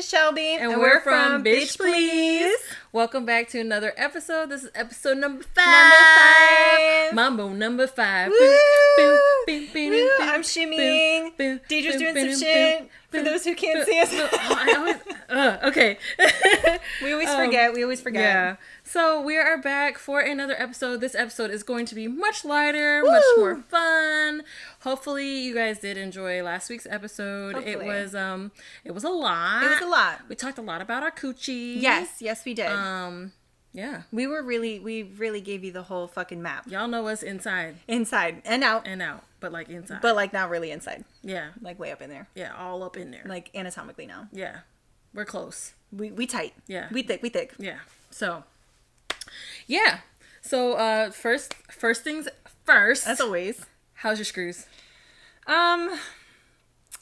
is Shelby. And we're from Bxtch, Please. Welcome back to another episode. This is episode number 5. Number 5. Mambo number 5. Woo! Boom, boom, boom, Woo! boom, I'm shimmying. boom, Deidre's boom, doing boom, some shit. boom, For boom, those who can't boom. see us. I always, okay. We always forget. Yeah. So we are back for another episode. This episode is going to be much lighter, much more fun. Hopefully you guys did enjoy last week's episode. Hopefully. It was a lot. It was a lot. We talked a lot about our coochie. Yes, we did. Yeah. We really gave you the whole fucking map. Y'all know us inside Inside and out. and out, but like inside. But like not really inside. Yeah. Like way up in there. Yeah, all up in there. Like anatomically now. Yeah. We're close. We tight. Yeah. We thick. Yeah. So, yeah. So, first things first. As always. How's your screws? They're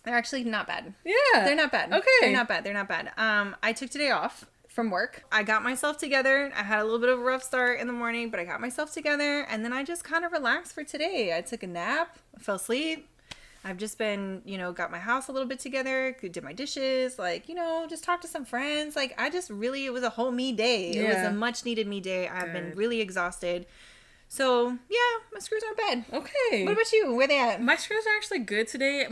actually not bad. Yeah. They're not bad. Okay. They're not bad. I took today off from work. I got myself together. I had a little bit of a rough start in the morning, but I got myself together and then I just kind of relaxed for today. I took a nap, fell asleep. I've just been, got my house a little bit together, did my dishes, just talked to some friends. It was a whole me day. It was a much needed me day. I've been really exhausted. So, yeah, my screws aren't bad. Okay. What about you? Where they at? My screws are actually good today.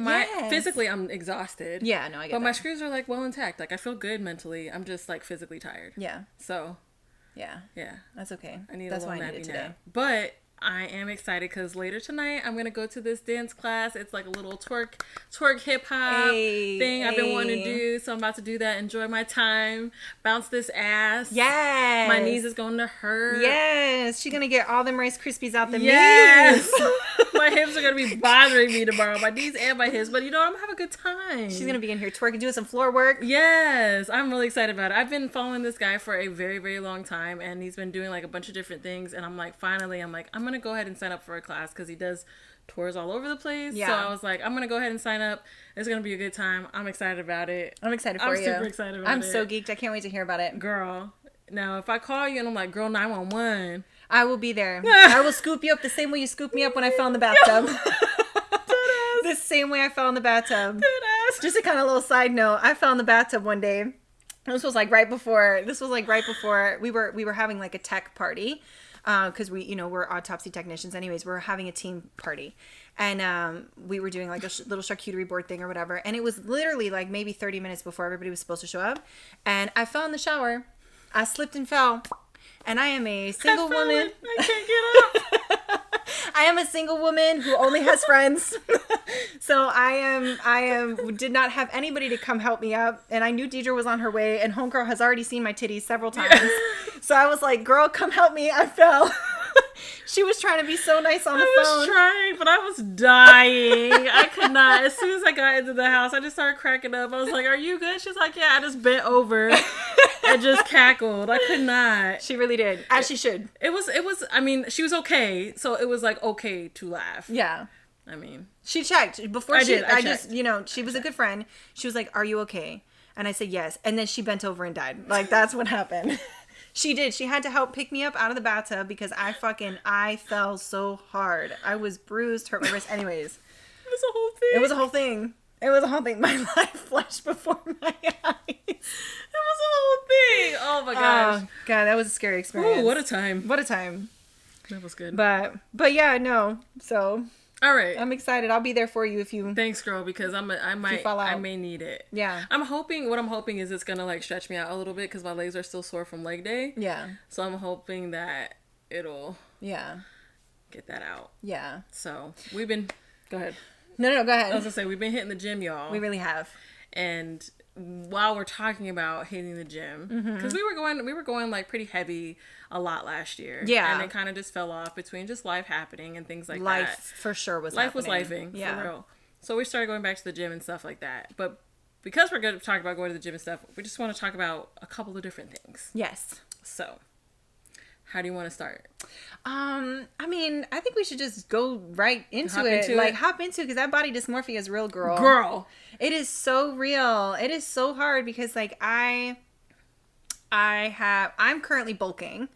Physically, I'm exhausted. Yeah, no, I get that. But my screws are well intact. I feel good mentally. I'm just physically tired. Yeah. So. Yeah. Yeah. That's okay. I need That's a little why I need nappy it today. nap. But I am excited because later tonight I'm gonna go to this dance class. It's like a little twerk hip hop thing I've been wanting to do. So I'm about to do that. Enjoy my time. Bounce this ass. Yes. My knees is going to hurt. Yes. She's gonna get all them Rice Krispies out the Yes. knees. My hips are gonna be bothering me tomorrow. My knees and my hips. But I'm gonna have a good time. She's gonna be in here twerking, doing some floor work. Yes. I'm really excited about it. I've been following this guy for a very, very long time, and he's been doing a bunch of different things, and finally I'm gonna go ahead and sign up for a class because he does tours all over the place. Yeah. So I was I'm gonna go ahead and sign up. It's gonna be a good time. I'm excited about it. I'm excited for you. I'm super excited about it. I'm so geeked. I can't wait to hear about it. Girl. Now, if I call you and I'm like, girl, 911. I will be there. I will scoop you up the same way you scooped me up when I fell in the bathtub. The same way I fell in the bathtub. Just a kind of little side note. I fell in the bathtub one day. This was right before we were having a tech party. Because we're autopsy technicians anyways. We're having a team party. And we were doing a little charcuterie board thing or whatever. And it was literally maybe 30 minutes before everybody was supposed to show up. And I fell in the shower. I slipped and fell. And I am a single woman. I can't get up. I am a single woman who only has friends. So I did not have anybody to come help me up. And I knew Deidre was on her way, and homegirl has already seen my titties several times. So I was like, girl, come help me. I fell. She was trying to be so nice on the phone. I was trying, but I was dying. I could not. As soon as I got into the house, I just started cracking up. I was like, are you good? She's like, yeah. I just bent over and just cackled. I could not. She really did. As she should. It was, she was okay. So it was okay to laugh. Yeah. She checked. Before I just, she was a good friend. She was like, are you okay? And I said, yes. And then she bent over and died. That's what happened. She did. She had to help pick me up out of the bathtub because I fell so hard. I was bruised, hurt my wrist. Anyways. It was a whole thing. My life flashed before my eyes. It was a whole thing. Oh my gosh. Oh, God, that was a scary experience. Ooh, what a time. That was good. But yeah, no. So. All right. I'm excited. I'll be there for you if you. Thanks, girl, because I may need it. Yeah. What I'm hoping is it's gonna stretch me out a little bit because my legs are still sore from leg day. Yeah. So I'm hoping that it'll. Yeah. Get that out. Yeah. So we've been. Go ahead. No, go ahead. I was gonna say we've been hitting the gym, y'all. We really have. And while we're talking about hitting the gym, because we were going like pretty heavy a lot last year. Yeah. And it kind of just fell off between just life happening and things like that. Life for sure was Life happening. was lifing, for real. So we started going back to the gym and stuff like that. But because we're going to talk about going to the gym and stuff, we just want to talk about a couple of different things. Yes. So, how do you want to start? I think we should just go right into it. Hop into it, because that body dysmorphia is real, girl. Girl. It is so real. It is so hard because I'm currently bulking.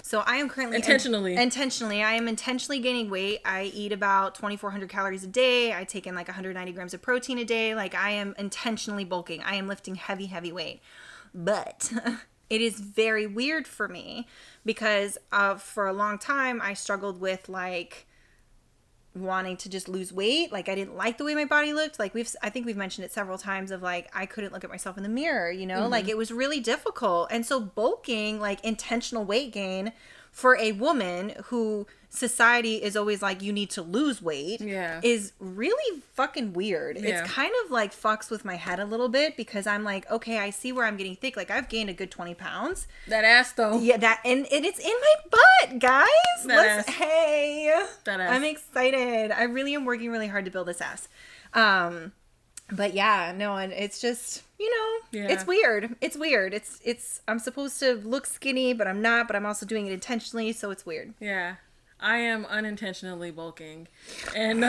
So I am currently intentionally, I am intentionally gaining weight. I eat about 2,400 calories a day. I take in like 190 grams of protein a day. Like I am intentionally bulking. I am lifting heavy weight. But it is very weird for me because for a long time I struggled with like wanting to just lose weight. Like I didn't like the way my body looked. Like I think we've mentioned it several times of like I couldn't look at myself in the mirror, you know? Like it was really difficult. And so bulking, like intentional weight gain for a woman who society is always like you need to lose weight is really fucking weird. It's kind of like fucks with my head a little bit because I'm like, okay, I see where I'm getting thick. Like I've gained a good 20 pounds. That ass though. Yeah, that and it's in my butt, guys. Hey. That ass. I'm excited. I really am working really hard to build this ass. But yeah, no, and it's just, you know, it's weird. It's weird. It's I'm supposed to look skinny, but I'm not, but I'm also doing it intentionally, so it's weird. Yeah. I am unintentionally bulking. And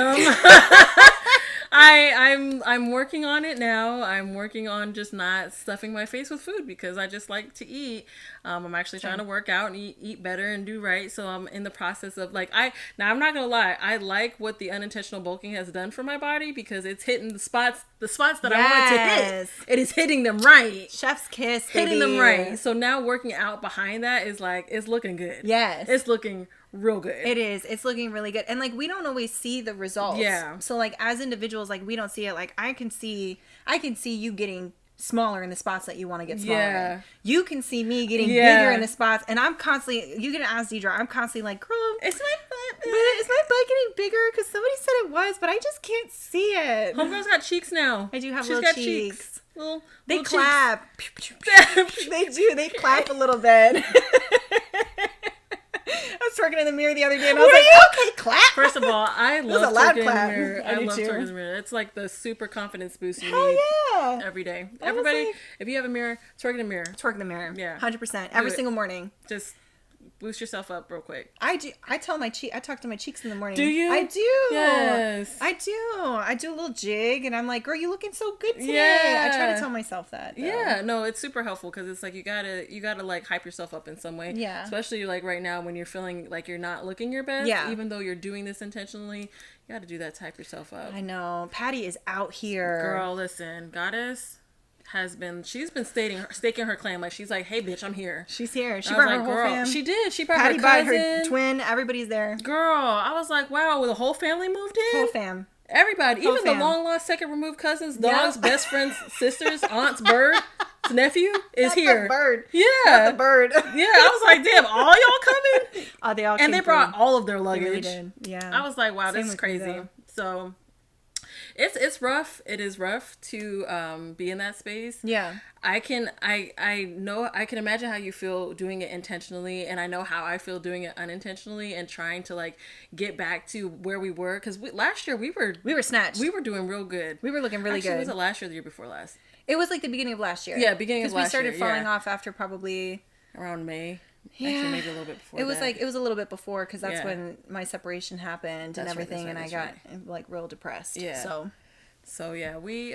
I'm working on it now. I'm working on just not stuffing my face with food because I just like to eat. I'm actually trying to work out and eat better and do right. So I'm in the process of like now I'm not gonna lie, I like what the unintentional bulking has done for my body because it's hitting the spots that I want to hit. It is hitting them right. Chef's kiss, hitting them right. So now working out behind that is like it's looking good. Yes, it's looking real good. It is. It's looking really good. And like we don't always see the results. Yeah. So like as individuals, like we don't see it. Like I can see you getting smaller in the spots that you want to get smaller. Yeah. In. You can see me getting bigger in the spots, and I'm constantly. You can ask Deidre. I'm constantly like, girl, is my butt getting bigger? Because somebody said it was, but I just can't see it. Homegirl's got cheeks now. I do have She's little got cheeks. They little clap. They do. They clap a little bit. I was twerking in the mirror the other day and I was like, okay, clap. First of all, I love twerking in the mirror. I love twerking in the mirror. It's like the super confidence boost you need every day. Everybody, if you have a mirror, twerk in the mirror. Twerk in the mirror. Yeah. 100%. Every single morning. Just boost yourself up real quick. I do. I talk to my cheeks in the morning. Do you? I do. Yes. I do. I do a little jig and I'm like, girl, you looking so good today. Yeah. I try to tell myself that. Though. Yeah. No, it's super helpful because it's like you gotta like hype yourself up in some way. Yeah. Especially like right now when you're feeling like you're not looking your best. Yeah. Even though you're doing this intentionally, you gotta do that to hype yourself up. I know. Patty is out here. Girl, listen, Goddess she's been staking her claim. Like she's like, hey bitch, I'm here. She's here. She brought her whole fam. She did. She brought Patty her cousin, her twin. Everybody's there. Girl, I was like, wow, the whole family moved in. Whole fam. Everybody, even the long lost second removed cousins, dogs, best friends, sisters, aunts, bird, nephew is here. The bird. Yeah. Not the bird. Yeah. I was like, damn, all y'all coming? Oh, they all came. And they brought all of their luggage. They really did. Yeah. I was like, wow, this is crazy. So it's rough. It is rough to be in that space. Yeah. I can imagine how you feel doing it intentionally, and I know how I feel doing it unintentionally and trying to like get back to where we were because last year we were snatched. We were doing real good. We were looking really good. Was it last year or the year before last? It was like the beginning of last year. Yeah, beginning of last year. Because we started falling off after probably around May. Yeah. Actually, maybe a little bit before. It was a little bit before because that's when my separation happened and everything, and I got like real depressed. Yeah. So yeah, we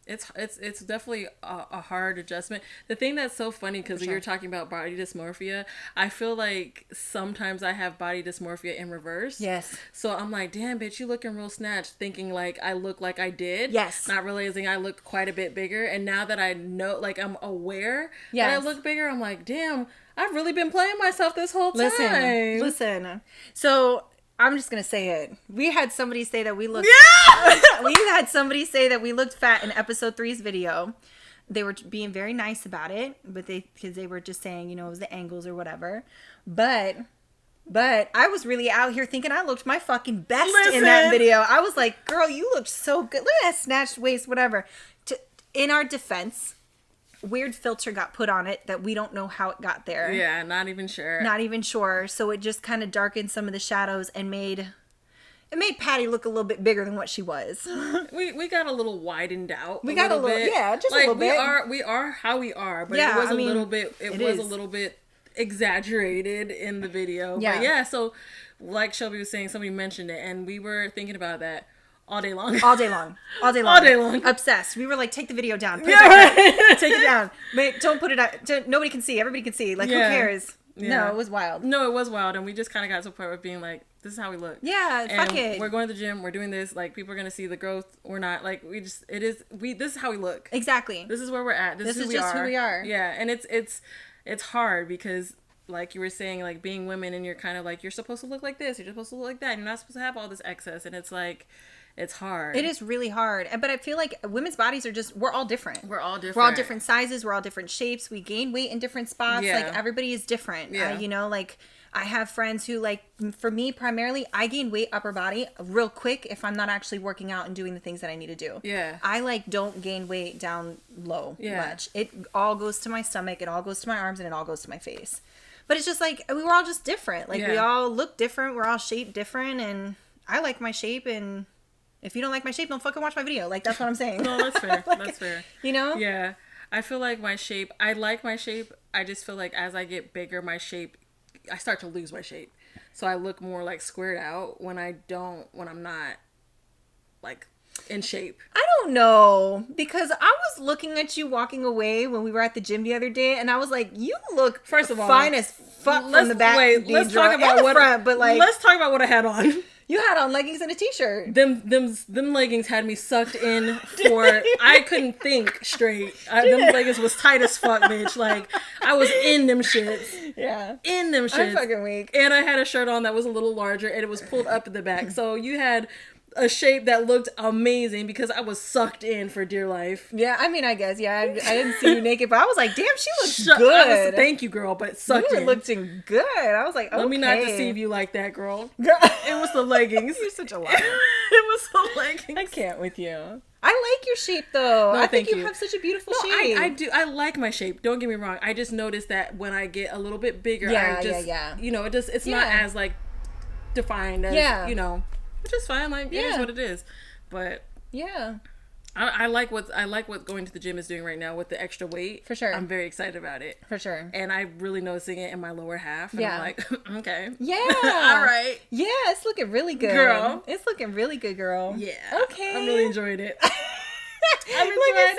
it's definitely a hard adjustment. The thing that's so funny because you're talking about body dysmorphia, I feel like sometimes I have body dysmorphia in reverse. Yes. So I'm like, damn, bitch, you looking real snatched, thinking like I look like I did. Yes. Not realizing I look quite a bit bigger, and now that I know, like I'm aware that I look bigger, I'm like, damn, I've really been playing myself this whole time. Listen. So I'm just gonna say it. We had somebody say that we looked. Yeah. We had somebody say that we looked fat in episode 3's video. They were being very nice about it, but because they were just saying, it was the angles or whatever. But I was really out here thinking I looked my fucking best in that video. I was like, girl, you looked so good. Look at that snatched waist, whatever. In our defense, weird filter got put on it that we don't know how it got there. Yeah, not even sure. So it just kind of darkened some of the shadows and made Patty look a little bit bigger than what she was. We got a little widened out. We got a little bit. Yeah, just like, a little bit. We are how we are, but it was a little bit. It was a little bit exaggerated in the video. Yeah. But yeah. So, like Shelby was saying, somebody mentioned it, and we were thinking about that. All day long. Obsessed. We were like, take the video down. Take it down. But don't put it out. Nobody can see. Everybody can see. Like, who cares? No, it was wild. No, it was wild. And we just kind of got to a point of being like, this is how we look. Yeah, and fuck it. We're going to the gym. We're doing this. Like, people are going to see the growth. We're not. Like, this is how we look. Exactly. This is where we're at. This is just who we are. Yeah. And it's hard because, like you were saying, like, being women and you're kind of like, you're supposed to look like this. You're supposed to look like that. You're not supposed to have all this excess. And it's like, it's hard. It is really hard. But I feel like women's bodies are just, we're all different. We're all different. We're all different sizes. We're all different shapes. We gain weight in different spots. Yeah. Like, everybody is different. Yeah. You know, like, I have friends who, like, for me, primarily, I gain weight upper body real quick if I'm not actually working out and doing the things that I need to do. Yeah. I, like, don't gain weight down low much. It all goes to my stomach. It all goes to my arms, and it all goes to my face. But it's just, like, we were all just different. Like, we all look different. We're all shaped different, and I like my shape, and if you don't like my shape, don't fucking watch my video. Like, that's what I'm saying. No, that's fair. Like, that's fair. You know? Yeah. I feel like my shape, I like my shape. I just feel like as I get bigger, my shape, I start to lose my shape. So I look more like squared out when I'm not like in shape. I don't know, because I was looking at you walking away when we were at the gym the other day, and I was like, you look first of all fine as fuck from the back. Wait, let's talk about what front, but like, let's talk about what I had on. You had on leggings and a t-shirt. Them leggings had me sucked in for I couldn't think straight. Them leggings was tight as fuck, bitch. Like, I was in them shits. Yeah. In them shits. I'm fucking weak. And I had a shirt on that was a little larger and it was pulled up at the back. So you had a shape that looked amazing because I was sucked in for dear life. Yeah, I mean, I guess. Yeah, I didn't see you naked, but I was like, damn, she looks good. Thank you, girl, but sucked in. You were looking good. I was like, okay. Let me not deceive you like that, girl. It was the leggings. You're such a liar. It was the leggings. I can't with you. I like your shape, though. No, I think you have such a beautiful shape. I do. I like my shape. Don't get me wrong. I just noticed that when I get a little bit bigger, you know, it's not as, like, defined as, you know, which is fine. Like, it is what it is. But yeah, I like what going to the gym is doing right now with the extra weight. For sure. I'm very excited about it. For sure. And I'm really noticing it in my lower half. And I'm like, okay. Yeah. All right. Yeah, it's looking really good. Girl. It's looking really good, girl. Yeah. Okay. I'm really enjoying it. I'm enjoying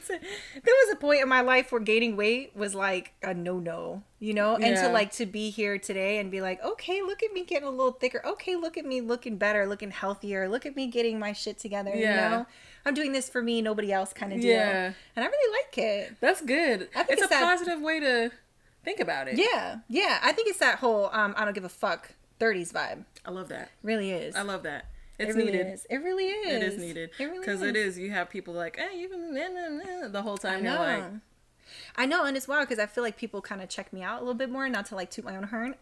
it. There was a point in my life where gaining weight was like a no-no, you know? And to be here today and be like, okay, look at me getting a little thicker. Okay, look at me looking better, looking healthier. Look at me getting my shit together, you know? I'm doing this for me, nobody else kind of deal. Yeah. And I really like it. That's good. It's a positive way to think about it. Yeah. Yeah. I think it's that whole I don't give a fuck 30s vibe. I love that. Really is. I love that. It's really needed. Is. It really is. It is needed. It really is. Because it is. You have people like, hey, you can the whole time. I know. You're like, I know, and it's wild because I feel like people kind of check me out a little bit more, not to like toot my own horn,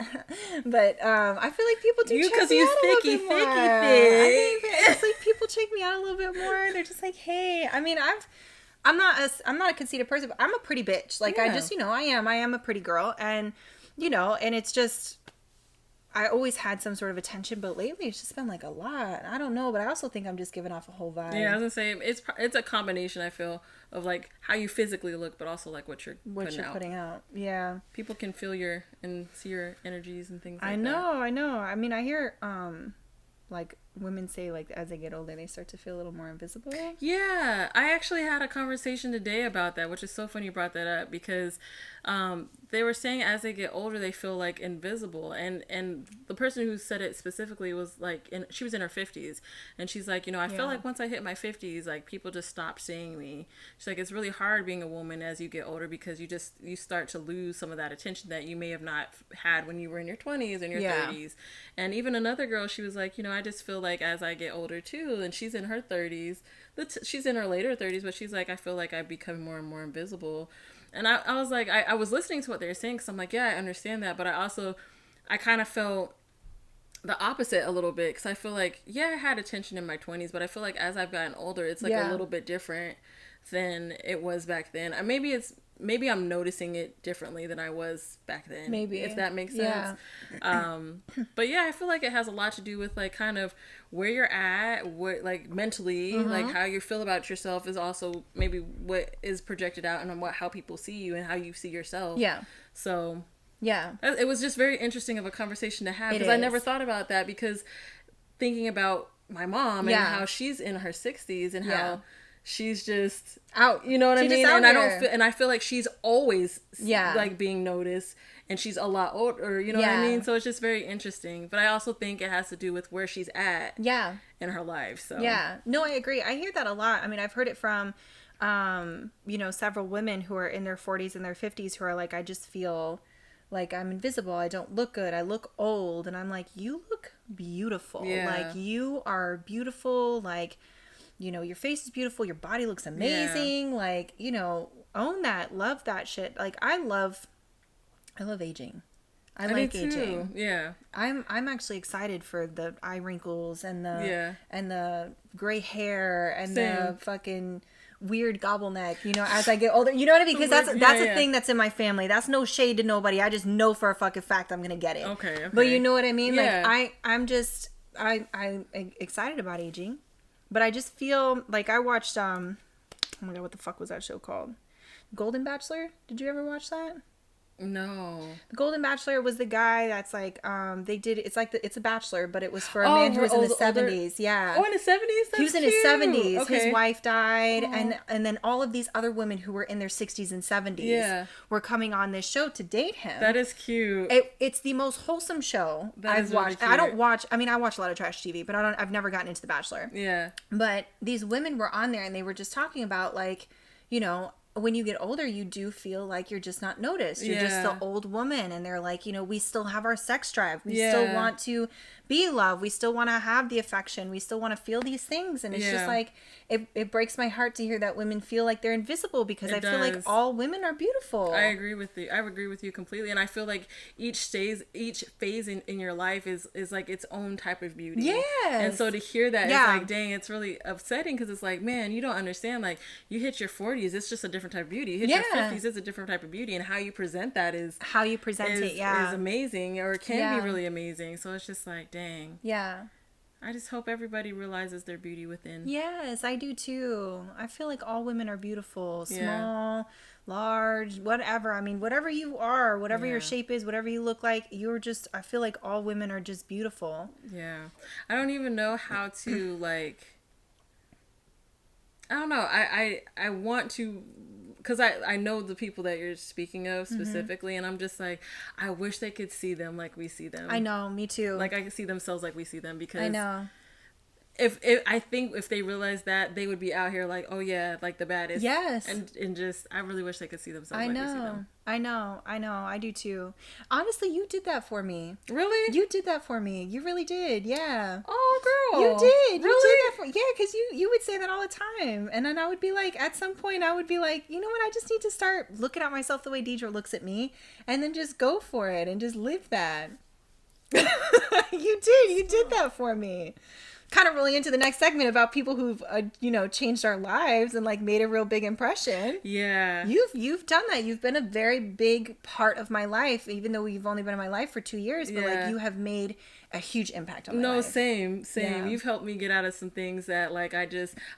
but I feel like people do check me out a little bit more. I think it's like people check me out a little bit more. They're just like, hey, I mean, I'm not a conceited person, but I'm a pretty bitch. Like I just, you know, I am a pretty girl, and you know, and it's just. I always had some sort of attention, but lately it's just been like a lot. I don't know, but I also think I'm just giving off a whole vibe. Yeah, I was gonna say it's a combination. I feel of like how you physically look, but also like what you're putting out. Yeah, people can feel and see your energies and things. Like I know. I mean, I hear like women say like as they get older they start to feel a little more invisible. Yeah, I actually had a conversation today about that, which is so funny you brought that up because they were saying as they get older they feel like invisible, and the person who said it specifically was like she was in her 50s, and she's like, you know, I feel like once I hit my 50s like people just stop seeing me. She's like, it's really hard being a woman as you get older because you start to lose some of that attention that you may have not had when you were in your 20s and your 30s. And even another girl, she was like, you know, I just feel like as I get older too, and she's in her 30s, she's in her later 30s, but she's like, I feel like I become more and more invisible. And I was like, I was listening to what they were saying because I'm like, yeah, I understand that, but I kind of felt the opposite a little bit because I feel like, yeah, I had attention in my 20s, but I feel like as I've gotten older it's like a little bit different than it was back then. Maybe I'm noticing it differently than I was back then. Maybe. If that makes sense. Yeah. But yeah, I feel like it has a lot to do with like kind of where you're at, what like mentally, like how you feel about yourself is also maybe what is projected out and how people see you and how you see yourself. Yeah. So yeah, it was just very interesting of a conversation to have because I never thought about that because thinking about my mom and how she's in her 60s and how she's just out. You know what I mean? And I feel like she's always yeah, like being noticed, and she's a lot older, you know what I mean? So it's just very interesting. But I also think it has to do with where she's at in her life. So yeah. No, I agree. I hear that a lot. I mean, I've heard it from you know, several women who are in their 40s and their 50s who are like, I just feel like I'm invisible. I don't look good. I look old. And I'm like, you look beautiful. Like, you are beautiful. Like, you know, your face is beautiful. Your body looks amazing. Like, you know, own that. Love that shit. Like, I love aging. I like aging. Yeah. I'm actually excited for the eye wrinkles and the gray hair and the fucking weird gobble neck, you know, as I get older. You know what I mean? Because that's a thing that's in my family. That's no shade to nobody. I just know for a fucking fact I'm gonna get it. Okay. But you know what I mean? Yeah. Like I'm excited about aging, but I just feel like I watched oh my god, what the fuck was that show called? Golden Bachelor? Did you ever watch that? No. The Golden Bachelor was the guy that's like, it's a bachelor, but it was for a man who was in the 70s. Yeah. Oh, in the 70s? He was in his 70s. Okay. His wife died. And then all of these other women who were in their 60s and 70s were coming on this show to date him. That is cute. It's the most wholesome show I've watched. Really I watch a lot of trash TV, but I've never gotten into The Bachelor. Yeah. But these women were on there and they were just talking about, like, you know, when you get older, you do feel like you're just not noticed. You're just the old woman. And they're like, you know, we still have our sex drive. We still want to be loved. We still want to have the affection. We still want to feel these things. And it's just like, it breaks my heart to hear that women feel like they're invisible, because I feel like all women are beautiful. I agree with you. I agree with you completely. And I feel like each phase in your life is like its own type of beauty. Yes. And so to hear that, it's like, dang, it's really upsetting, because it's like, man, you don't understand. Like, you hit your 40s, it's just a different type of beauty. You hit your 50s, it's a different type of beauty. And how you present that is amazing, or it can be really amazing. So it's just like, dang. Yeah. I just hope everybody realizes their beauty within. Yes, I do too. I feel like all women are beautiful. Small, large, whatever. I mean, whatever you are, whatever your shape is, whatever you look like, I feel like all women are just beautiful. Yeah. I don't even know how to, like, I don't know. I want to, because I know the people that you're speaking of specifically, and I'm just like, I wish they could see them like we see them. I know, me too. Like, I can see themselves like we see them, because I know. If I think if they realized that, they would be out here like, oh yeah, like the baddest. Yes. And just, I really wish they could see themselves like we see them. I know. I do too. Honestly, you did that for me. Really? You did that for me. You really did. Yeah. Oh, girl. You did. Really? You did that yeah, because you would say that all the time. And then I would be like, at some point, I would be like, you know what? I just need to start looking at myself the way Deidre looks at me, and then just go for it and just live that. You did that for me. Kind of rolling into the next segment about people who've changed our lives and like made a real big impression. Yeah, you've done that. You've been a very big part of my life, even though you've only been in my life for 2 years. But like, you have made a huge impact on my life. Same. Yeah. You've helped me get out of some things that like I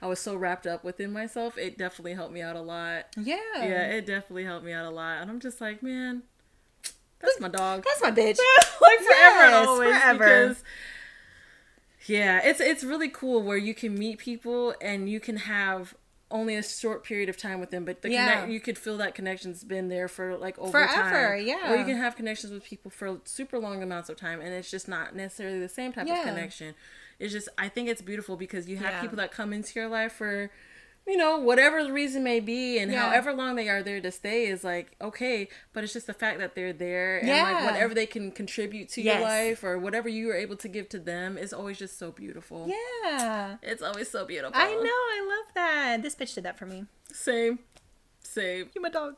was so wrapped up within myself. It definitely helped me out a lot. Yeah, it definitely helped me out a lot. And I'm just like, man, that's my dog. That's my bitch. Like forever and always. Forever. Because yeah, it's really cool where you can meet people and you can have only a short period of time with them, but you could feel that connection's been there for like over forever, time. Yeah. Or you can have connections with people for super long amounts of time, and it's just not necessarily the same type of connection. It's just, I think it's beautiful because you have people that come into your life for, you know, whatever the reason may be, and however long they are there to stay is like, okay, but it's just the fact that they're there, and like whatever they can contribute to your life or whatever you are able to give to them is always just so beautiful. Yeah. It's always so beautiful. I know, I love that. This bitch did that for me. Same. You my dog.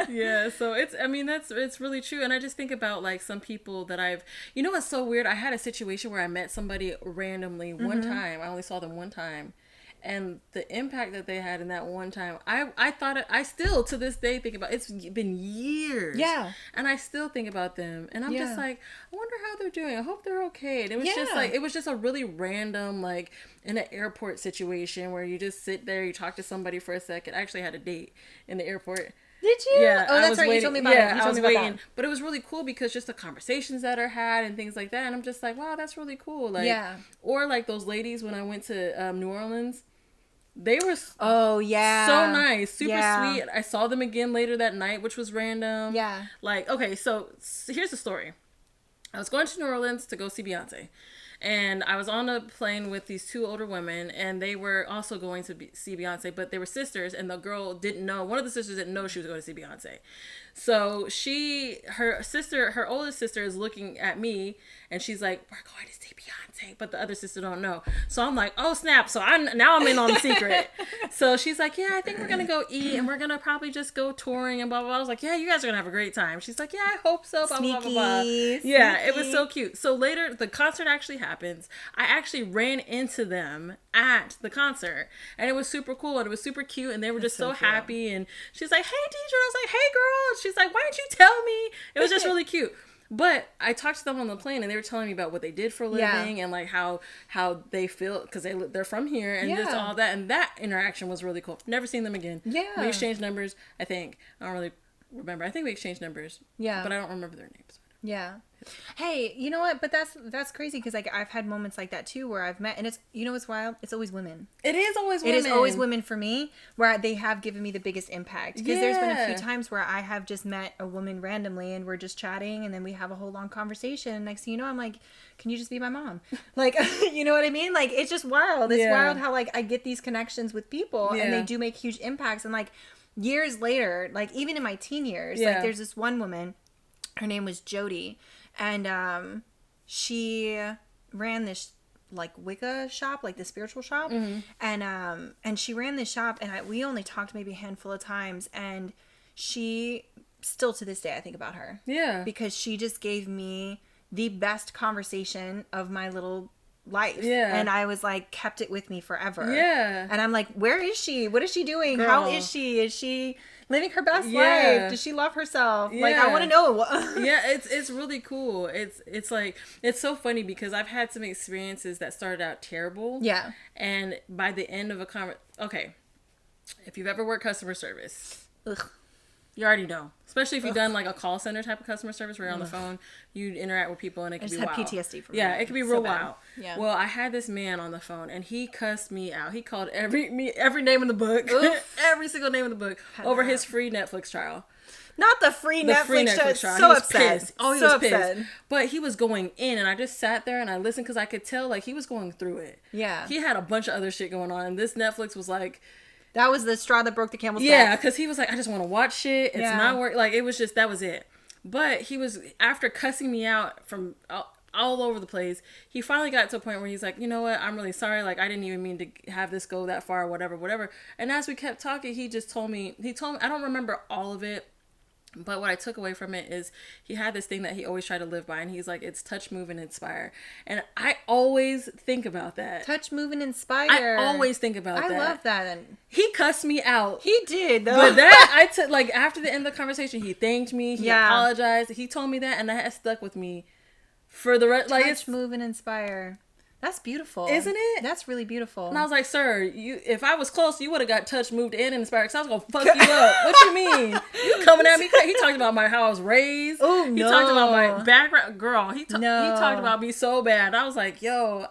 Yeah, so it's really true. And I just think about like some people that you know what's so weird? I had a situation where I met somebody randomly one time. I only saw them one time. And the impact that they had in that one time, I still to this day think about, it's been years. Yeah. And I still think about them. And I'm just like, I wonder how they're doing. I hope they're okay. And it was just a really random, like in an airport situation where you just sit there, you talk to somebody for a second. I actually had a date in the airport. Did you? Yeah. Oh, that's right. Waiting. You told me about it. You told me about that. But it was really cool because just the conversations that are had and things like that. And I'm just like, wow, that's really cool. Like, yeah. Or like those ladies when I went to New Orleans. They were so nice, super sweet. I saw them again later that night, which was random. Yeah. Like, okay, so here's the story. I was going to New Orleans to go see Beyonce. And I was on a plane with these two older women, and they were also going to see Beyonce, but they were sisters, and the girl didn't know, one of the sisters didn't know she was going to see Beyonce. So her oldest sister is looking at me, and she's like, we're going to see Beyonce, but the other sister don't know. So I'm like, oh snap. So I'm in on the secret. So she's like, yeah, I think we're going to go eat, and we're going to probably just go touring and blah, blah, blah. I was like, yeah, you guys are going to have a great time. She's like, yeah, I hope so, blah, blah, blah, blah. Yeah, it was so cute. So later, the concert actually happens. I actually ran into them at the concert, and it was super cool, and it was super cute, and they were just so happy. And she's like, hey, teacher. I was like, hey, girl. She's like, why didn't you tell me? It was just really cute. But I talked to them on the plane, and they were telling me about what they did for a living and like how they feel because they're from here and just all that. And that interaction was really cool. Never seen them again. Yeah, we exchanged numbers. I think I don't really remember. I think we exchanged numbers. Yeah, but I don't remember their names. Yeah. Hey, you know what? But that's crazy because like I've had moments like that too where I've met, and it's, you know what's wild? It's always women. It is always women. It is always women for me where they have given me the biggest impact. Because there's been a few times where I have just met a woman randomly and we're just chatting and then we have a whole long conversation. And next thing you know, I'm like, can you just be my mom? Like, you know what I mean? Like, it's just wild. It's wild how like I get these connections with people and they do make huge impacts. And like years later, like even in my teen years, like there's this one woman, her name was Jody. And she ran this like Wicca shop, like the spiritual shop, and she ran this shop, and we only talked maybe a handful of times, and she still to this day I think about her, because she just gave me the best conversation of my little life, and I was like kept it with me forever, and I'm like, where is she? What is she doing? Girl. How is she? Is she living her best life? Does she love herself? Like, I want to know. It's really cool. It's like, it's so funny because I've had some experiences that started out terrible, and by the end of if you've ever worked customer service, you already know. Especially if you've done like a call center type of customer service where you're on the phone, you interact with people and it can be wild. I just had PTSD from it. It can be real wild. Yeah. Well, I had this man on the phone and he cussed me out. He called every name in the book, every single name in the book over his free Netflix trial. Not the free Netflix trial. So upset. Pissed. Oh, he was pissed. But he was going in, and I just sat there and I listened because I could tell like he was going through it. Yeah. He had a bunch of other shit going on, and this Netflix was like, that was the straw that broke the camel's back. Yeah, because he was like, I just want to watch shit. It's not work. Like, it was just, that was it. But he was, after cussing me out from all over the place, he finally got to a point where he's like, you know what? I'm really sorry. Like, I didn't even mean to have this go that far, whatever. And as we kept talking, he told me, I don't remember all of it, but what I took away from it is he had this thing that he always tried to live by, and he's like, it's touch, move, and inspire. And I always think about that. Touch, move, and inspire. I always think about that. I love that. He cussed me out. He did, though. But that, I took, like, after the end of the conversation, he thanked me, he apologized, he told me that, and that has stuck with me for the rest. Like, touch, move, and inspire. That's beautiful. Isn't it? That's really beautiful. And I was like, sir, if I was close, you would have got touched, moved, and inspired, because I was going to fuck you up. What you mean? You coming at me? He talked about how I was raised. Oh, no. He talked about my background. Girl, he talked about me so bad. I was like, yo,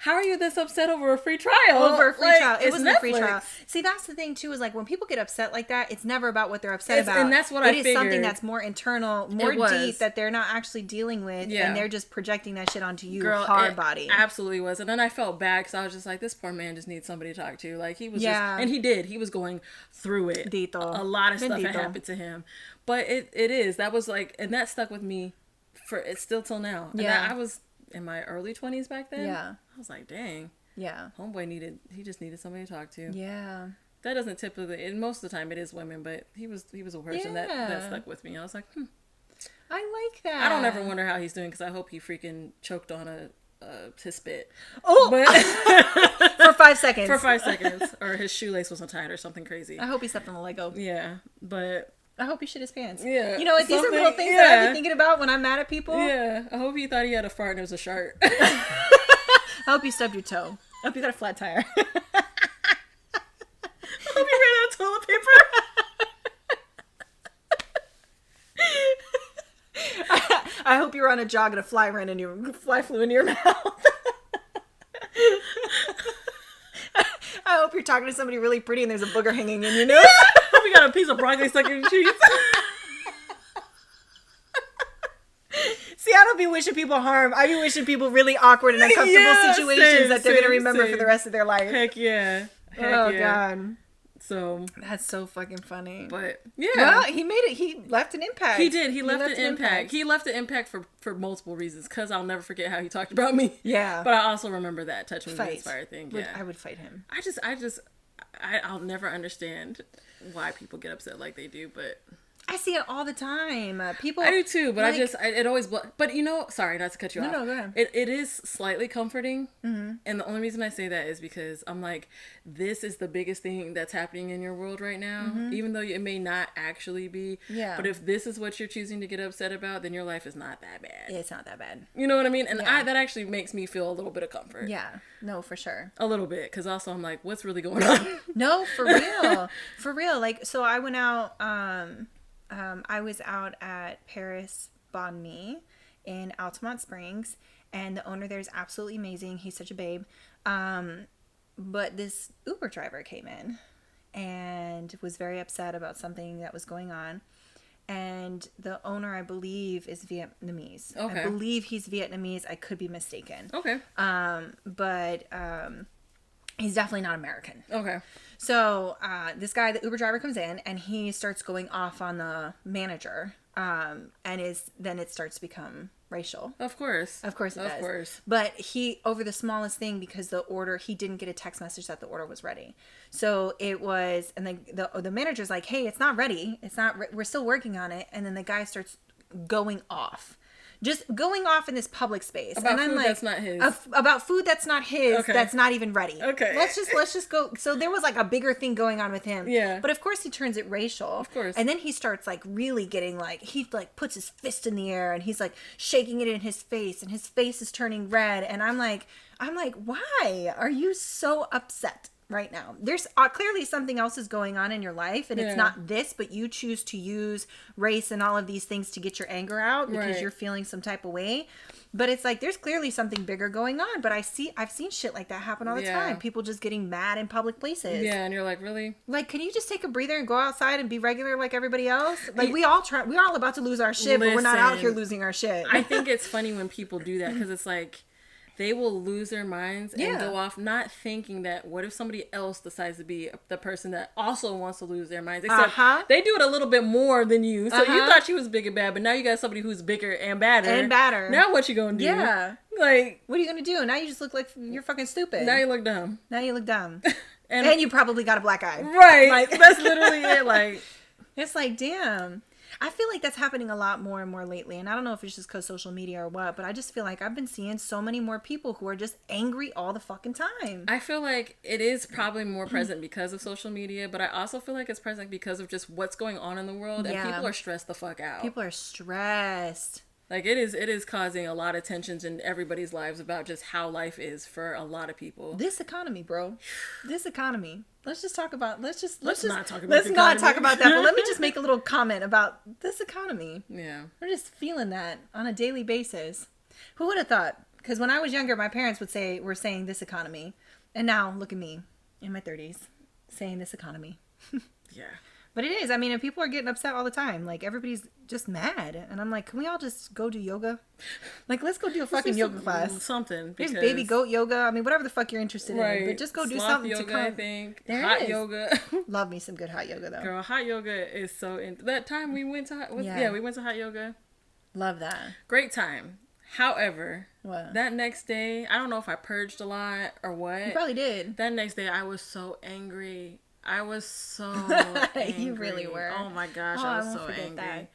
how are you this upset over a free trial? Over a free trial. It wasn't a free trial. See, that's the thing, too, is like when people get upset like that, it's never about what they're upset about. And that's what I figured. It is something that's more internal, more deep that they're not actually dealing with. Yeah. And they're just projecting that shit onto you, hard body. Absolutely was. And then I felt bad because I was just like, this poor man just needs somebody to talk to. Like, he was just, and he did. He was going through it. A lot of stuff had happened to him. But it is. That was like, and that stuck with me it's still till now. And I was in my early 20s back then. Yeah. I was like, dang. Yeah. Homeboy he just needed somebody to talk to. Yeah. That doesn't typically, and most of the time it is women, but he was a person that stuck with me. I was like, I like that. I don't ever wonder how he's doing because I hope he freaking choked on his spit. Oh! But for 5 seconds. For 5 seconds. Or his shoelace was untied or something crazy. I hope he stepped on the Lego. Yeah. But I hope he shit his pants. Yeah. You know what? These are little things that I've been thinking about when I'm mad at people. Yeah. I hope he thought he had a fart and it was a shark. I hope you stubbed your toe. I hope you got a flat tire. I hope you ran out of toilet paper. I hope you were on a jog and a fly flew into your mouth. I hope you're talking to somebody really pretty and there's a booger hanging in your nose. Hope you got a piece of broccoli stuck in your cheeks. See, I don't be wishing people harm. I be wishing people really awkward and uncomfortable situations that they're going to remember for the rest of their life. Heck yeah. God. So that's so fucking funny. But yeah, well, he made it. He left an impact. He did. He left an impact. He left an impact for multiple reasons. Because I'll never forget how he talked about me. Yeah. But I also remember that touch me with inspire thing. Yeah. I would fight him. I'll never understand why people get upset like they do. But I see it all the time. People. I do too, but it always. But sorry, not to cut you off. No, go ahead. It is slightly comforting, and the only reason I say that is because I'm like, this is the biggest thing that's happening in your world right now, even though it may not actually be. Yeah. But if this is what you're choosing to get upset about, then your life is not that bad. It's not that bad. You know what I mean? And that actually makes me feel a little bit of comfort. Yeah. No, for sure. A little bit, because also I'm like, what's really going on? No, for real, for real. Like, so I went out. I was out at Paris Banh Mi in Altamont Springs, and the owner there is absolutely amazing. He's such a babe. But this Uber driver came in and was very upset about something that was going on. And the owner, I believe, is Vietnamese. Okay. I believe he's Vietnamese. I could be mistaken. Okay. But he's definitely not American. Okay. So this guy, the Uber driver, comes in and he starts going off on the manager, and then it starts to become racial. Of course it does. Of course. But he, over the smallest thing, because he didn't get a text message that the order was ready. So it was, and the manager's like, hey, it's not ready. We're still working on it. And then the guy starts going off. Just going off in this public space. About food that's not his. About food that's not his, okay. That's not even ready. Okay. Let's just go. So there was like a bigger thing going on with him. Yeah. But of course he turns it racial. Of course. And then he starts like really getting like, he like puts his fist in the air and he's like shaking it in his face and his face is turning red. And I'm like, why are you so upset right now? There's clearly something else is going on in your life, and it's not this, but you choose to use race and all of these things to get your anger out because you're feeling some type of way. But it's like there's clearly something bigger going on. But I've seen shit like that happen all the time. People just getting mad in public places. Yeah, and you're like, really? Like, can you just take a breather and go outside and be regular like everybody else? Like, we're all about to lose our shit, but we're not out here losing our shit. I think it's funny when people do that because it's like, they will lose their minds and go off not thinking that what if somebody else decides to be the person that also wants to lose their minds. Except they do it a little bit more than you. So you thought she was big and bad, but now you got somebody who's bigger and badder. Now what you gonna do? Yeah. Like, what are you gonna do? Now you just look like you're fucking stupid. Now you look dumb. And you probably got a black eye. Right. Like, that's literally it. Like, it's like, damn. I feel like that's happening a lot more and more lately. And I don't know if it's just because social media or what, but I just feel like I've been seeing so many more people who are just angry all the fucking time. I feel like it is probably more present because of social media, but I also feel like it's present because of just what's going on in the world. And people are stressed the fuck out. People are stressed. Like, it is causing a lot of tensions in everybody's lives about just how life is for a lot of people. This economy, bro. This economy. Let's not talk about that, but let me just make a little comment about this economy. Yeah. We're just feeling that on a daily basis. Who would have thought? Because when I was younger, my parents were saying this economy. And now, look at me, in my 30s, saying this economy. Yeah. But it is. I mean, and people are getting upset all the time. Like, everybody's just mad. And I'm like, can we all just go do yoga? Like, let's go do a fucking yoga class. Something. There's baby goat yoga. I mean, whatever the fuck you're interested in. But just go do something yoga, to come. I think. Hot yoga. Love me some good hot yoga, though. Girl, hot yoga is so... That time we went to... we went to hot yoga. Love that. Great time. However, what? That next day, I don't know if I purged a lot or what. You probably did. That next day, I was so angry. I was so angry. You really were. Oh my gosh, I was so angry. That.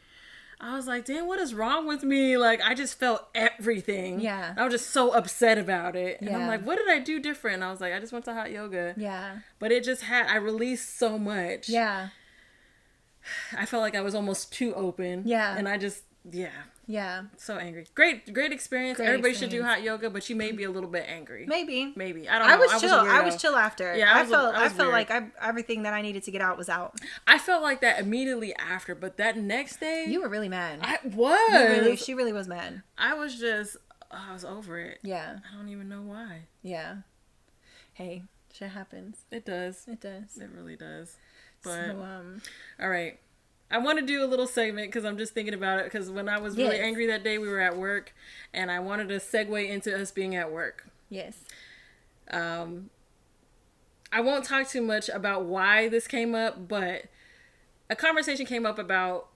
I was like, damn, what is wrong with me? Like, I just felt everything. Yeah. I was just so upset about it. And I'm like, what did I do different? And I was like, I just went to hot yoga. Yeah. But I released so much. Yeah. I felt like I was almost too open. Yeah. And I just, Yeah. So angry. Great experience. Everybody should do hot yoga, but you may be a little bit angry. Maybe. I don't know. I was chill after. Yeah, I felt like everything that I needed to get out was out. I felt like that immediately after, but that next day, you were really mad. I was. She really was mad. I was over it. Yeah. I don't even know why. Yeah. Hey, shit happens. It does. It does. It really does. But So, all right. I want to do a little segment because I'm just thinking about it, because when I was really angry that day, we were at work, and I wanted to segue into us being at work. Yes. I won't talk too much about why this came up, but a conversation came up about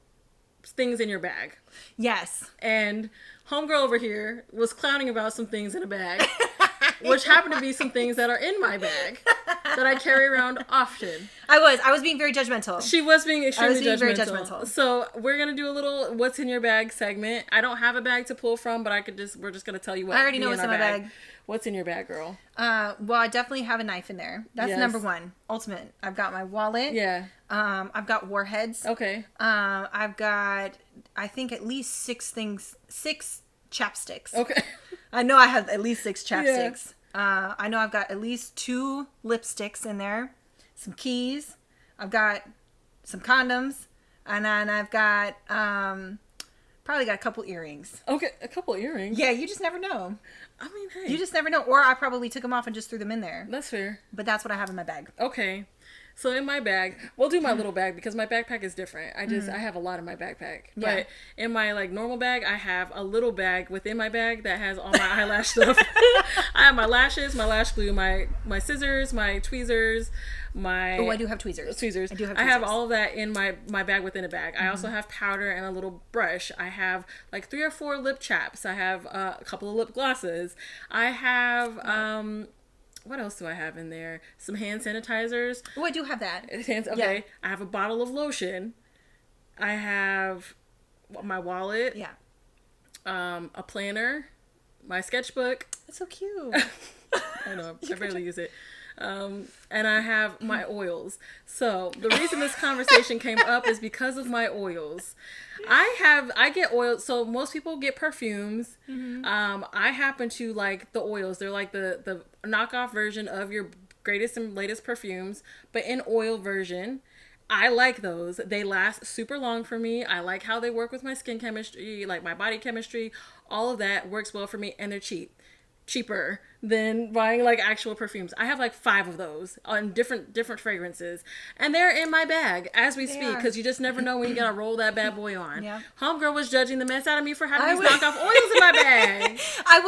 things in your bag. Yes. And homegirl over here was clowning about some things in a bag, which happened to be some things that are in my bag that I carry around often. I was being very judgmental. She was being extremely very judgmental. So we're going to do a little what's in your bag segment. I don't have a bag to pull from, but we're just going to tell you what. I already know what's in my bag. What's in your bag, girl? Well, I definitely have a knife in there. That's number one. Ultimate. I've got my wallet. Yeah. I've got warheads. Okay. I've got, I think, at least 6 chapsticks. Okay. I know I have at least 6 chapsticks. Yeah. I know I've got at least 2 lipsticks in there, some keys. I've got some condoms, and then I've got probably got a couple earrings. Okay, a couple earrings. Yeah, you just never know. I mean, hey, you just never know. Or I probably took them off and just threw them in there. That's fair. But that's what I have in my bag. Okay. So in my bag, we'll do my little bag because my backpack is different. I have a lot in my backpack. Yeah. But in my like normal bag, I have a little bag within my bag that has all my eyelash stuff. I have my lashes, my lash glue, my scissors, my tweezers, my... Oh, I do have tweezers. Tweezers. I do have tweezers. I have all of that in my bag within a bag. I also have powder and a little brush. I have like 3 or 4 lip chaps. I have a couple of lip glosses. I have... what else do I have in there? Some hand sanitizers. Oh, I do have that. Okay. Yeah. I have a bottle of lotion. I have my wallet. Yeah. A planner. My sketchbook. That's so cute. I know. I barely use it. And I have my oils. So the reason this conversation came up is because of my oils. I get oils. So most people get perfumes. Mm-hmm. I happen to like the oils. They're like the knockoff version of your greatest and latest perfumes, but in oil version. I like those. They last super long for me. I like how they work with my skin chemistry, like my body chemistry. All of that works well for me, and they're cheaper than buying like actual perfumes. I have like 5 of those on different fragrances, and they're in my bag as we speak, because you just never know when you gotta roll that bad boy on. Yeah. Homegirl was judging the mess out of me for having these knockoff oils in my bag. I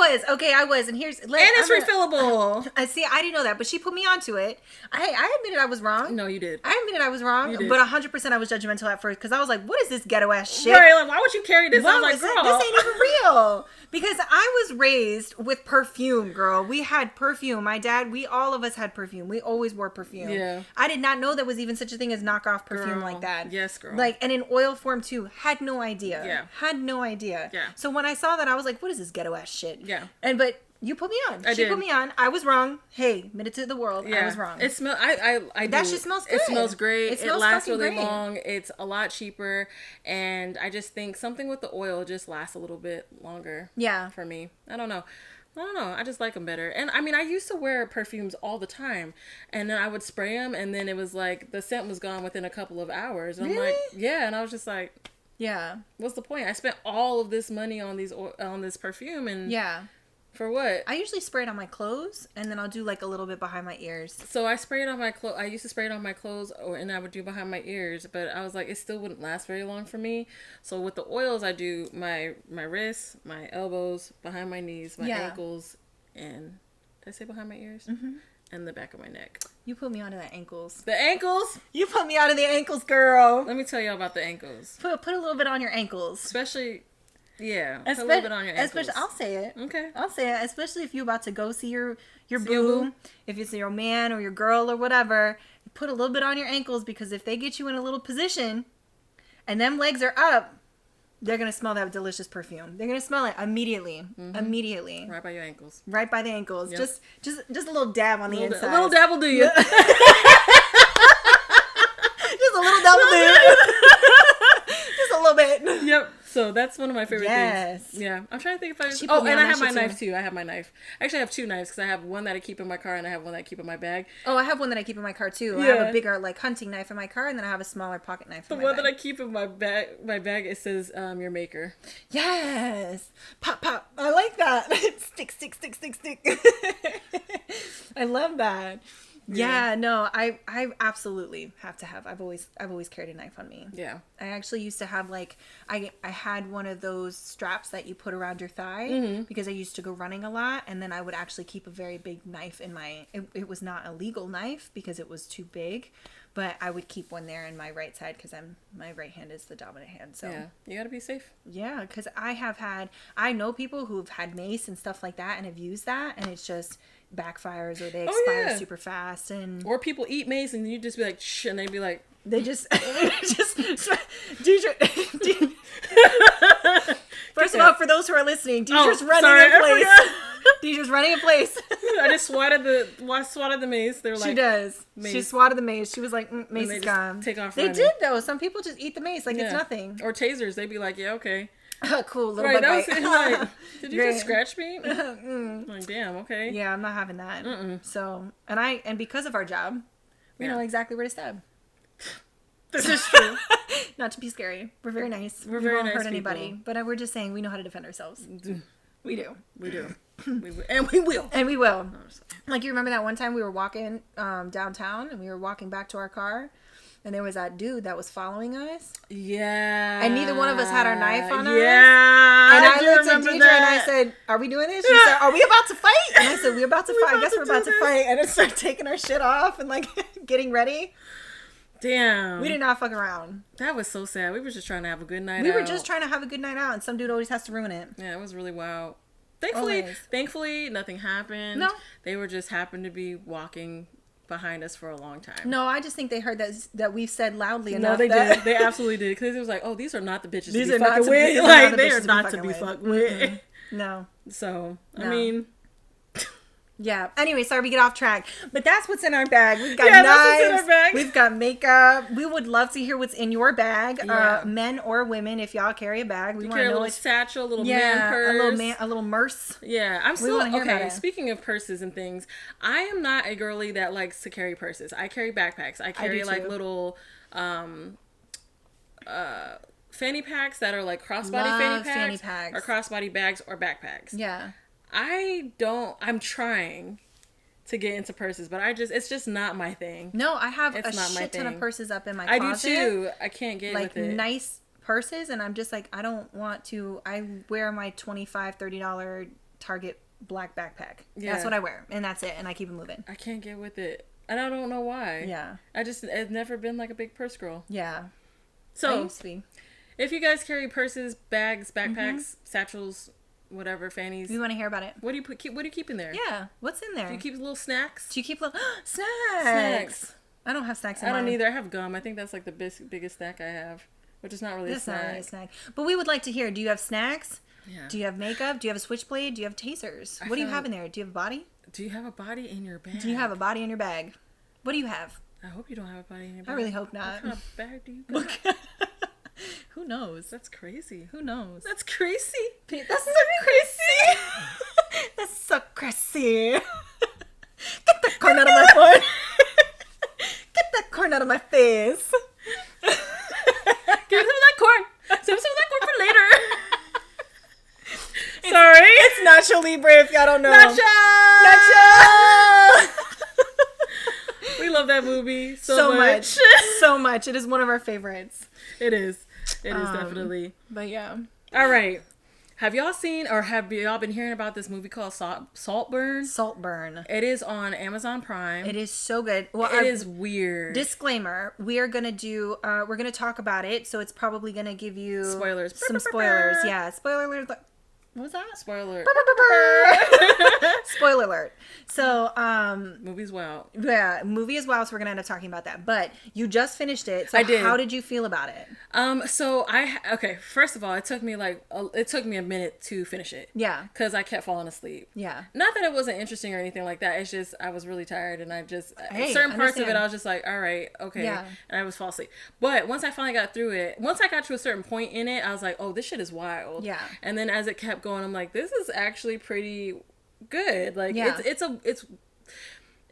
was, and here's and it's refillable. I see. I didn't know that, but she put me onto it. I admitted I was wrong. No, you did. I admitted I was wrong, but 100% I was judgmental at first because I was like, "What is this ghetto ass shit? Right? Like, why would you carry this?" I was like, "Girl, this ain't even real." Because I was raised with perfume, girl. We had perfume. My dad, all of us had perfume. We always wore perfume. Yeah. I did not know there was even such a thing as knockoff perfume like that. Yes, girl. Like, and in oil form too. Had no idea. Yeah. Had no idea. Yeah. So when I saw that, I was like, what is this ghetto ass shit? Yeah. But you put me on. She put me on. I was wrong. Hey, admit it to the world. Yeah. I was wrong. It smells. I that shit smells good. It smells great. It lasts really great. long. It's a lot cheaper, and I just think something with the oil just lasts a little bit longer. Yeah. For me, I don't know. I just like them better. And I mean, I used to wear perfumes all the time, and then I would spray them, and then it was like the scent was gone within a couple of hours. And really? I'm like, yeah, and I was just like, yeah. What's the point? I spent all of this money on this perfume, and yeah. For what? I usually spray it on my clothes, and then I'll do like a little bit behind my ears. So I spray it on my clothes. I used to spray it on my clothes, and I would do behind my ears. But I was like, it still wouldn't last very long for me. So with the oils, I do my wrists, my elbows, behind my knees, my ankles, and did I say behind my ears? Mm-hmm. And the back of my neck. You put me onto the ankles. The ankles? You put me onto the ankles, girl. Let me tell y'all about the ankles. Put a little bit on your ankles, especially. Yeah, put a little bit on your ankles. I'll say it. Okay. I'll say it. Especially if you're about to go see your boo, if it's your man or your girl or whatever, put a little bit on your ankles, because if they get you in a little position and them legs are up, they're going to smell that delicious perfume. They're going to smell it immediately. Mm-hmm. Immediately. Right by your ankles. Right by the ankles. Yep. Just a little dab on the inside. A little dab will do you. Just a little dab will do you. Just a little bit. Yep. So that's one of my favorite things. Yeah. I'm trying to think if I... Oh, and I have my knife too. I have my knife. Actually, I have two knives because I have one that I keep in my car and I have one that I keep in my bag. Oh, I have one that I keep in my car too. Yeah. I have a bigger like hunting knife in my car and then I have a smaller pocket knife in my bag. The one that I keep in my bag, it says your maker. Yes. Pop, pop. I like that. Stick, stick, stick, stick, stick. I love that. Yeah, no, I absolutely have to have. I've always carried a knife on me. Yeah. I actually used to have like I had one of those straps that you put around your thigh because I used to go running a lot, and then I would actually keep a very big knife in my it was not a legal knife because it was too big, but I would keep one there in my right side because my right hand is the dominant hand. So yeah, you got to be safe. Yeah, cuz I know people who've had mace and stuff like that and have used that, and it's just backfires or they expire super fast, and or people eat mace and you just be like shh, and they'd be like they just First of all, for those who are listening, Deidre's running in place. Deidre's running in place. I just swatted the mace. They were like, she does. Mace. She swatted the mace. She was like, mace is gone. Take off. They did though. Some people just eat the mace like it's nothing. Or tasers. They'd be like, yeah, okay. Cool, little bug bite. Like, did you just scratch me? Like, damn, okay. Yeah, I'm not having that. So, and because of our job, we know exactly where to stab. This is true. Not to be scary. We're very nice. We very won't nice hurt anybody. But we're just saying we know how to defend ourselves. We do. We do. And we will. And we will. Like, you remember that one time we were walking downtown and we were walking back to our car? And there was that dude that was following us. Yeah. And neither one of us had our knife on us. Yeah. And I looked at Deidre and I said, are we doing this? She said, are we about to fight? And I said, we're about to fight. I guess we're about to fight. And I started taking our shit off and like getting ready. Damn. We did not fuck around. That was so sad. We were just trying to have a good night out. We were just trying to have a good night out and some dude always has to ruin it. Yeah, it was really wild. Thankfully, nothing happened. No. They were just happened to be walking behind us for a long time. No, I just think they heard that we've said loudly enough. No, they did. They absolutely did. Because it was like, oh, these are not the bitches to be fucking with. Like, they are not to be fucked with. No. So, I mean... Yeah. Anyway, sorry we get off track. But that's what's in our bag. We've got knives. We've got makeup. We would love to hear what's in your bag. Yeah. Men or women, if y'all carry a bag. We want to know. A little satchel, a little man purse. A little purse. Yeah. I'm still okay. Speaking of purses and things, I am not a girly that likes to carry purses. I carry backpacks. I carry like little fanny packs that are like crossbody fanny packs. Or crossbody bags or backpacks. Yeah. I'm trying to get into purses, but it's just not my thing. No, I have a shit ton of purses up in my closet. I do too. I can't get with it. Like nice purses, and I'm just like, I don't want to. I wear my $25, $30 Target black backpack. Yeah. That's what I wear, and that's it, and I keep it moving. I can't get with it, and I don't know why. Yeah. I've never been like a big purse girl. Yeah. So, I used to be. If you guys carry purses, bags, backpacks, satchels, whatever, fannies. We want to hear about it. What do you keep in there? Yeah, what's in there? Do you keep little snacks? Do you keep little snacks? I don't have snacks in mine. I don't either. I have gum. I think that's like the biggest snack I have, which is not really a snack. That's not really a snack. But we would like to hear, do you have snacks? Yeah. Do you have makeup? Do you have a switchblade? Do you have tasers? What do you have in there? Do you have a body? Do you have a body in your bag? Do you have a body in your bag? What do you have? I hope you don't have a body in your bag. I really hope not. What kind of bag do you got? Who knows? That's crazy. Who knows? That's crazy. That's so crazy. That's so crazy. Get that corn out of my foot. Get that corn out of my face. Give some of that corn. Save some of that corn for later. Sorry. It's Nacho Libre if y'all don't know. Nacho! We love that movie so much. So much. It is one of our favorites. It is. It is definitely. But yeah. All right. Have y'all seen or have y'all been hearing about this movie called Saltburn? Saltburn. It is on Amazon Prime. It is so good. Well, it is weird. Disclaimer: we're gonna talk about it, so it's probably gonna give you spoilers. Some spoilers. Yeah, spoiler alert. What was that? Spoiler. Spoiler alert. So, movie's wild. Yeah, movie is wild, so we're gonna end up talking about that. But you just finished it, so I did. How did you feel about it? So okay. First of all, it took me a minute to finish it. Yeah. Because I kept falling asleep. Yeah. Not that it wasn't interesting or anything like that. It's just I was really tired, and certain parts of it I was just like, all right, okay, and I was fall asleep. But once I finally got through it, once I got to a certain point in it, I was like, oh, this shit is wild. Yeah. And then as it kept going, I'm like, this is actually pretty good. Like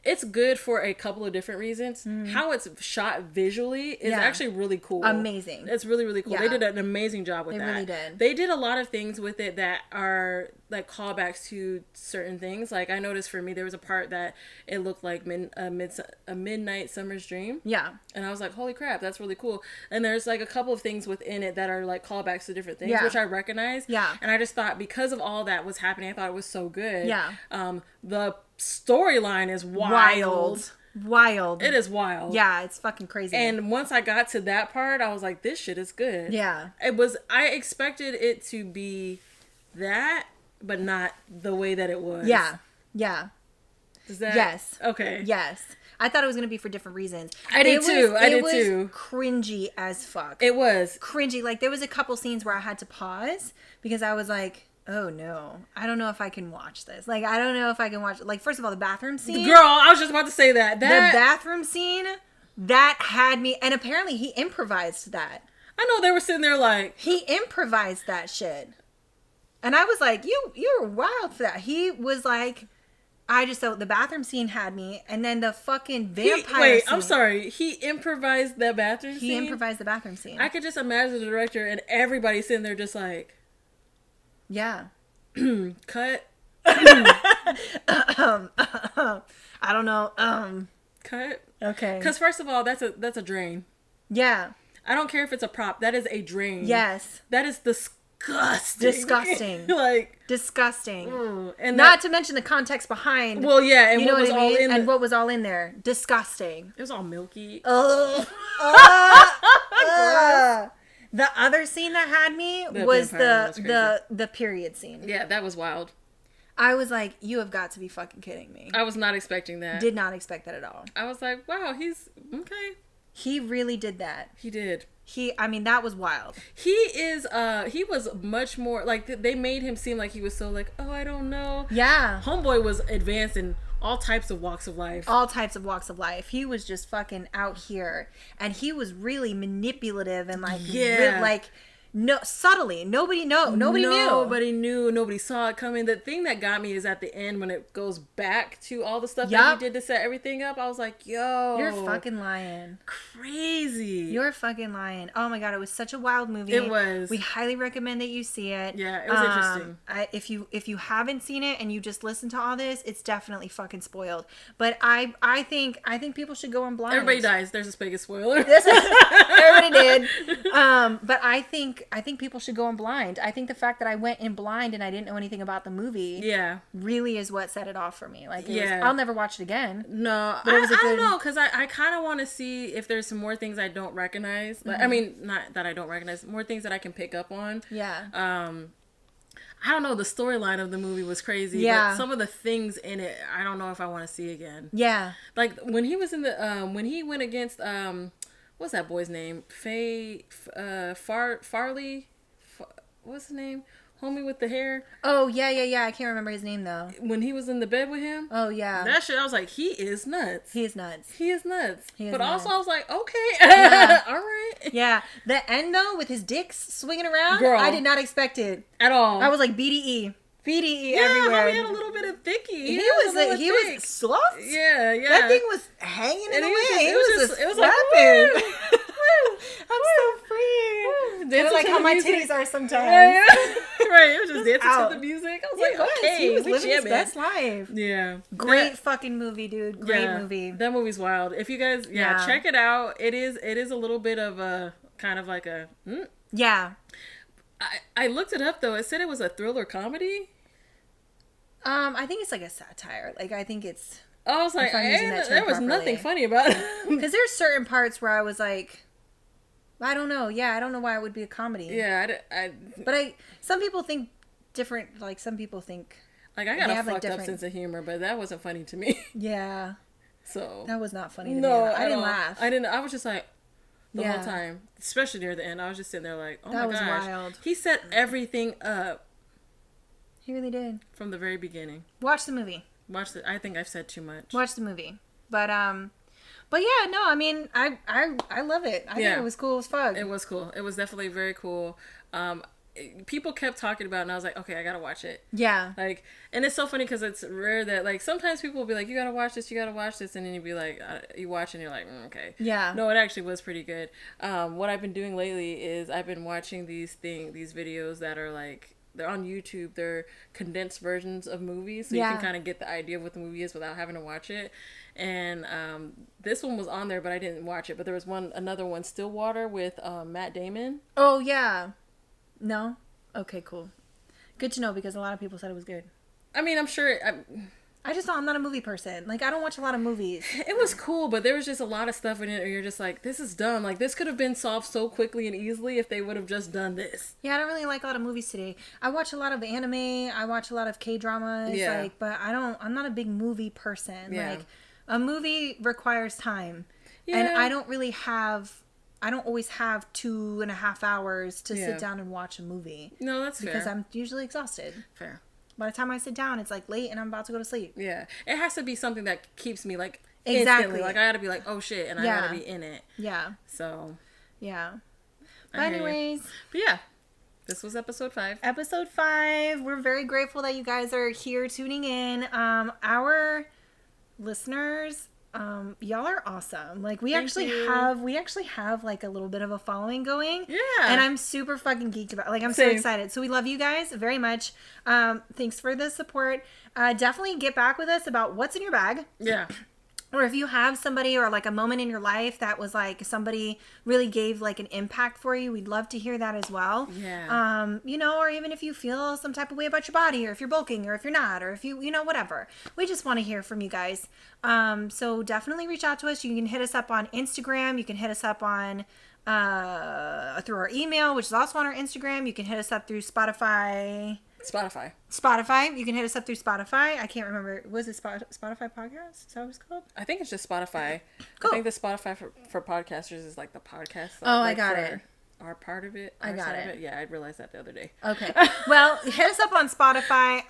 it's good for a couple of different reasons. Mm-hmm. How it's shot visually is actually really cool. Amazing. It's really, really cool. Yeah. They did an amazing job with that. They really did. They did a lot of things with it that are like callbacks to certain things. Like I noticed for me, there was a part that it looked like a midnight summer's dream. Yeah. And I was like, holy crap, that's really cool. And there's like a couple of things within it that are like callbacks to different things, which I recognize. Yeah. And I just thought because of all that was happening, I thought it was so good. Yeah. The storyline is wild. It is wild. Yeah, it's fucking crazy. And once I got to that part, I was like, this shit is good. Yeah. I expected it to be that, but not the way that it was. Yeah. Yeah. Is that? Yes. Okay. Yes. I thought it was going to be for different reasons. I did too. It was cringy as fuck. It was. Cringy. Like, there was a couple scenes where I had to pause because I was like, oh no, I don't know if I can watch this. Like, I don't know if I can watch, like, first of all, the bathroom scene. Girl, I was just about to say that. The bathroom scene, that had me, and apparently he improvised that. I know they were sitting there like. He improvised that shit. And I was like, you're wild for that. He was like, so the bathroom scene had me, and then the fucking vampire scene. I'm sorry. He improvised the bathroom scene? He improvised the bathroom scene. I could just imagine the director and everybody sitting there just like. Yeah. Cut. I don't know. Cut. Okay. Because first of all, that's a drain. Yeah. I don't care if it's a prop. That is a drain. Yes. That is disgusting. Disgusting. Like disgusting. And not to mention the context behind. Well, yeah, and what was all in and what was all in there. Disgusting. It was all milky. The other scene that had me was the period scene. Yeah, that was wild. I was like, you have got to be fucking kidding me. I was not expecting that. Did not expect that at all. I was like, wow, he's okay. He really did that. He did. That was wild. He was much more, like, they made him seem like he was so like, oh, I don't know. Yeah. Homeboy was advanced in all types of walks of life. All types of walks of life. He was just fucking out here. And he was really manipulative and like, subtly. Nobody knew. Nobody saw it coming. The thing that got me is at the end when it goes back to all the stuff that he did to set everything up. I was like, yo. You're fucking lying. Crazy. You're fucking lying. Oh my God. It was such a wild movie. It was. We highly recommend that you see it. Yeah, it was interesting. If you haven't seen it and you just listen to all this, it's definitely fucking spoiled. But I think people should go in blind. Everybody dies. There's a biggest spoiler. Everybody did. But I think people should go in blind. I think the fact that I went in blind and I didn't know anything about the movie really is what set it off for me. Like, I'll never watch it again. No, but I don't know, because I kind of want to see if there's some more things I don't recognize. Like, I mean, not that I don't recognize, more things that I can pick up on. Yeah. I don't know, the storyline of the movie was crazy. Yeah. But some of the things in it, I don't know if I want to see again. Yeah. Like, when he was in the, when he went against, what's that boy's name? Farley? What's his name? Homie with the hair. Oh, yeah. I can't remember his name, though. When he was in the bed with him. Oh, yeah. That shit, I was like, he is nuts. He is nuts. But also, I was like, okay. Yeah. All right. Yeah. The end, though, with his dicks swinging around, girl, I did not expect it. At all. I was like, BDE everywhere. He had a little bit of thicky. He was soft. Yeah. That thing was hanging in the way. It was flapping. Like, I'm so free. Kind of like how my titties are sometimes. Yeah. Right. It was just dancing to the music. I was like, okay. He was living his best life. Yeah. Great fucking movie, dude. Great movie. That movie's wild. If you guys, check it out. It is a little bit of a kind of like a. Yeah. I looked it up though. It said it was a thriller comedy. I think it's like a satire. Like, I think it's. I was like, there was nothing funny about it. Because there's certain parts where I was like, I don't know. Yeah, I don't know why it would be a comedy. Yeah, but some people think different, like, some people think. Like, I got a fucked up sense of humor, but that wasn't funny to me. Yeah. So. That was not funny to me. I didn't laugh. I was just like, the whole time, especially near the end, I was just sitting there like, oh my gosh. That was wild. He set everything up. He really did. From the very beginning. Watch the movie. I think I've said too much. Watch the movie. But yeah, no, I mean, I love it. I think it was cool as fuck. It was cool. It was definitely very cool. People kept talking about it, and I was like, okay, I gotta watch it. Yeah. Like, and it's so funny because it's rare that, like, sometimes people will be like, you gotta watch this, and then you'd be like, you watch and you're like, okay. Yeah. No, it actually was pretty good. What I've been doing lately is I've been watching these videos that are like, they're on YouTube. They're condensed versions of movies, so you can kind of get the idea of what the movie is without having to watch it. And this one was on there, but I didn't watch it. But there was another one, Stillwater, with Matt Damon. Oh yeah. No? Okay, cool. Good to know because a lot of people said it was good. I mean, I'm sure. I'm not a movie person. Like, I don't watch a lot of movies. It was cool, but there was just a lot of stuff in it where you're just like, this is dumb. Like, this could have been solved so quickly and easily if they would have just done this. Yeah, I don't really like a lot of movies today. I watch a lot of anime. I watch a lot of K-dramas. Yeah. Like, but I'm not a big movie person. Yeah. Like, a movie requires time. Yeah. And I don't always have 2.5 hours to sit down and watch a movie. No, that's fair. Because I'm usually exhausted. Fair. By the time I sit down, it's like late and I'm about to go to sleep. Yeah. It has to be something that keeps me like instantly. Like, I gotta be like, oh shit, and I gotta be in it. Yeah. So. Yeah. But anyways. But yeah. This was episode 5. Episode 5. We're very grateful that you guys are here tuning in. Our listeners, y'all are awesome. Like, we actually have like a little bit of a following going. Yeah. And I'm super fucking geeked about it. Like, I'm so excited. So we love you guys very much. Thanks for the support. Definitely get back with us about what's in your bag. Yeah. Or if you have somebody or like a moment in your life that was like somebody really gave like an impact for you, we'd love to hear that as well. Yeah. You know, or even if you feel some type of way about your body, or if you're bulking, or if you're not, or if you know, whatever. We just want to hear from you guys. So definitely reach out to us. You can hit us up on Instagram. You can hit us up on through our email, which is also on our Instagram. You can hit us up through Spotify. You can hit us up through Spotify. I can't remember. Was it Spotify podcast? Is that what it's called? I think it's just Spotify. Cool. I think the Spotify for podcasters is like the podcast. Oh, like, I got it. Our part of it. I got it. Yeah, I realized that the other day. Okay. Well, hit us up on Spotify.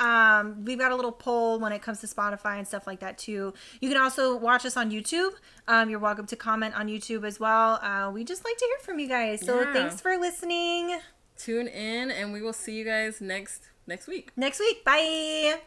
We've got a little poll when it comes to Spotify and stuff like that too. You can also watch us on YouTube. You're welcome to comment on YouTube as well. We just like to hear from you guys. So thanks for listening. Tune in, and we will see you guys next week. Bye.